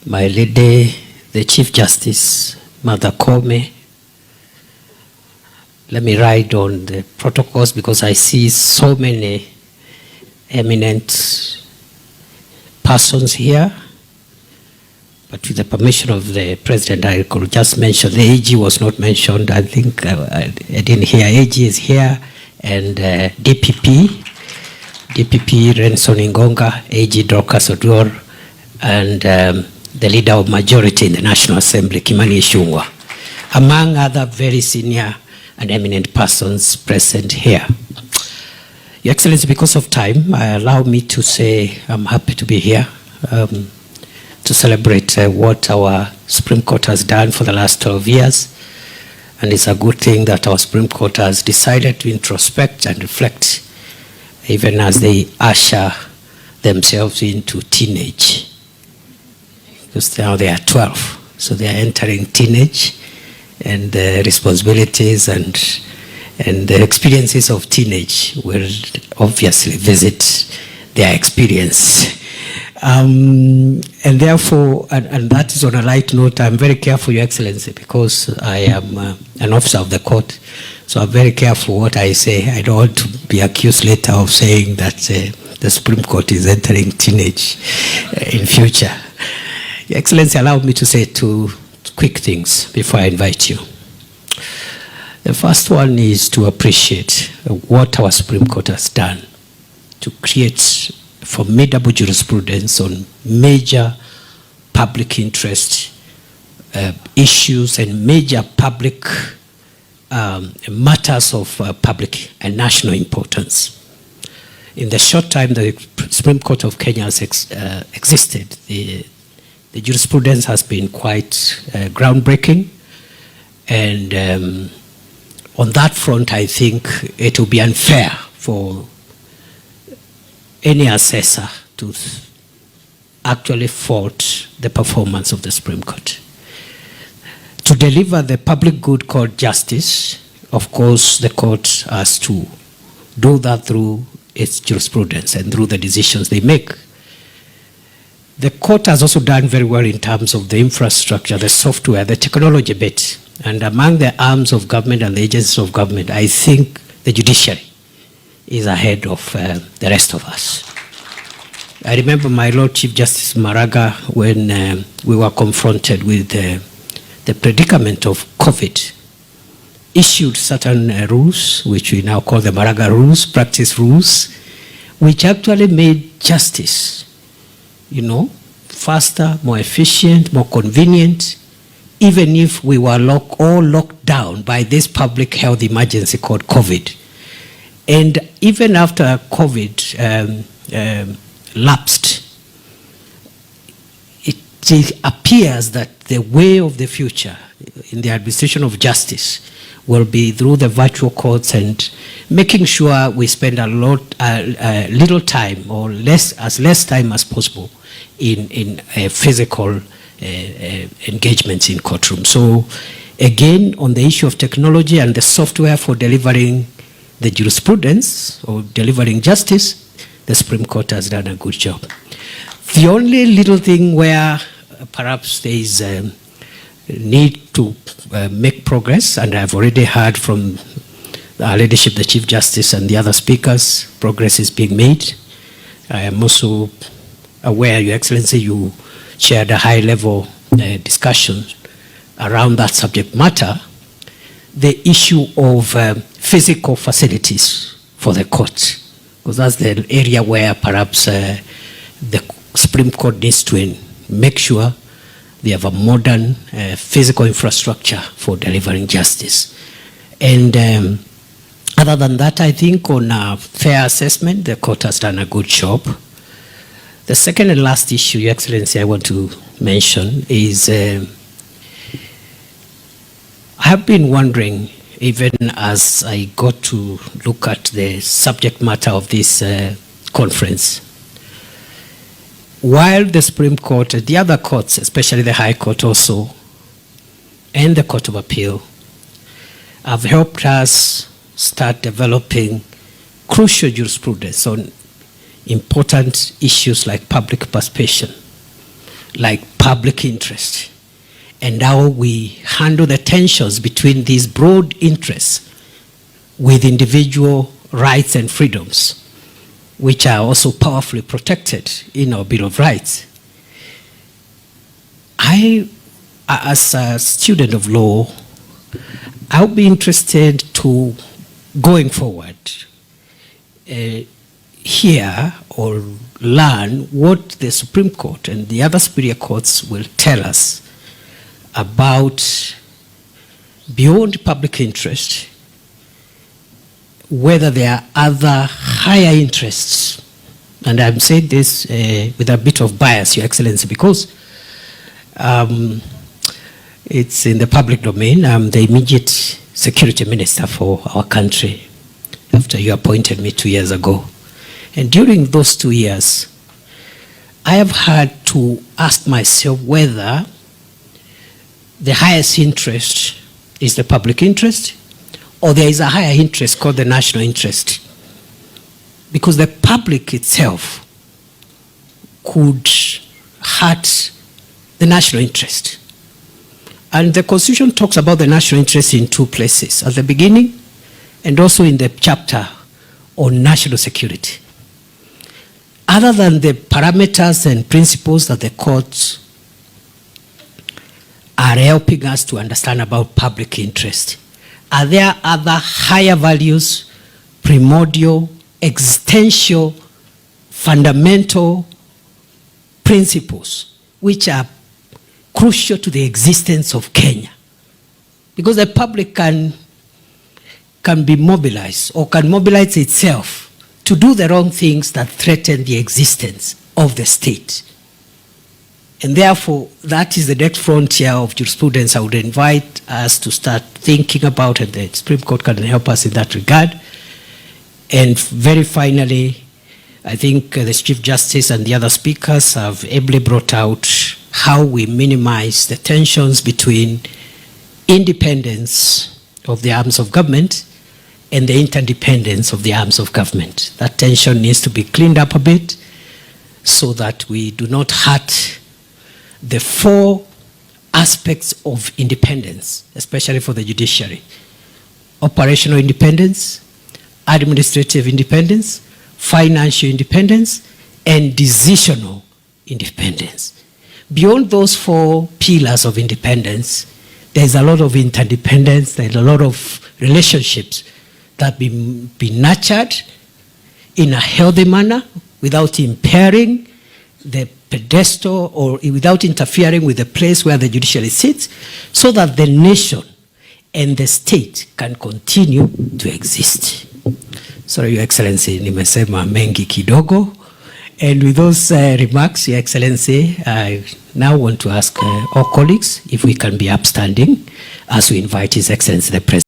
my lady, the Chief Justice, Mother Kome. Let me ride on the protocols because I see so many eminent persons here. But with the permission of the President, I could just mention, the AG was not mentioned. I think I didn't hear. AG is here, and DPP Renson Ingonga, AG Dorcas Oduor, and the leader of majority in the National Assembly, Kimani Ichung'wah, among other very senior and eminent persons present here. Your Excellency, because of time, allow me to say I'm happy to be here to celebrate what our Supreme Court has done for the last 12 years. And it's a good thing that our Supreme Court has decided to introspect and reflect, even as they usher themselves into teenage. Because now they are 12, so they are entering teenage, and the responsibilities and the experiences of teenage will obviously visit their experience. And therefore, and that is on a light note, I'm very careful, Your Excellency, because I am an officer of the court, so I'm very careful what I say. I don't want to be accused later of saying that the Supreme Court is entering teenage in future. Your Excellency, allow me to say two quick things before I invite you. The first one is to appreciate what our Supreme Court has done to create formidable jurisprudence on major public interest issues and major public matters of public and national importance. In the short time the Supreme Court of Kenya has existed, the jurisprudence has been quite groundbreaking, and on that front I think it will be unfair for any assessor to actually fault the performance of the Supreme Court. To deliver the public good called justice, of course the court has to do that through its jurisprudence and through the decisions they make. The court has also done very well in terms of the infrastructure, the software, the technology bit. And among the arms of government and the agencies of government, I think the judiciary is ahead of the rest of us. I remember my Lord Chief Justice Maraga when we were confronted with the predicament of COVID, issued certain rules, which we now call the Maraga rules, practice rules, which actually made justice, you know, faster, more efficient, more convenient, even if we were all locked down by this public health emergency called COVID. And even after COVID lapsed, it appears that the way of the future in the administration of justice will be through the virtual courts and making sure we spend little time or as less time as possible in physical engagements in courtrooms. So again, on the issue of technology and the software for delivering the jurisprudence or delivering justice, the Supreme Court has done a good job. The only little thing where perhaps there is a need to make progress, and I've already heard from our leadership, the Chief Justice and the other speakers, progress is being made. I am also aware, Your Excellency, you shared a high-level discussion around that subject matter, the issue of physical facilities for the court, because that's the area where perhaps the Supreme Court needs to make sure they have a modern physical infrastructure for delivering justice. And other than that, I think on a fair assessment, the court has done a good job. The second and last issue, Your Excellency, I want to mention is I have been wondering, even as I got to look at the subject matter of this conference, while the Supreme Court, the other courts, especially the High Court also, and the Court of Appeal, have helped us start developing crucial jurisprudence on important issues like public participation, like public interest, and how we handle the tensions between these broad interests with individual rights and freedoms, which are also powerfully protected in our Bill of Rights. I, as a student of law, I'll be interested to, going forward, hear or learn what the Supreme Court and the other superior courts will tell us about, beyond public interest, whether there are other higher interests. And I'm saying this with a bit of bias, Your Excellency, because it's in the public domain. I'm the immediate security minister for our country after you appointed me 2 years ago. And during those 2 years, I have had to ask myself whether the highest interest is the public interest, or there is a higher interest called the national interest. Because the public itself could hurt the national interest. And the Constitution talks about the national interest in two places, at the beginning and also in the chapter on national security. Other than the parameters and principles that the courts are helping us to understand about public interest, are there other higher values, primordial, existential, fundamental principles which are crucial to the existence of Kenya? Because the public can be mobilized or can mobilize itself to do the wrong things that threaten the existence of the state. And therefore, that is the next frontier of jurisprudence I would invite us to start thinking about, and the Supreme Court can help us in that regard. And very finally, I think the Chief Justice and the other speakers have ably brought out how we minimize the tensions between independence of the arms of government and the interdependence of the arms of government. That tension needs to be cleaned up a bit so that we do not hurt the four aspects of independence, especially for the judiciary: operational independence, administrative independence, financial independence, and decisional independence. Beyond those four pillars of independence, there's a lot of interdependence, there's a lot of relationships that be nurtured in a healthy manner without impairing the pedestal or without interfering with the place where the judiciary sits, so that the nation and the state can continue to exist. Sorry, Your Excellency, nimesema mengi kidogo. And with those remarks, Your Excellency, I now want to ask all colleagues if we can be upstanding as we invite His Excellency the President.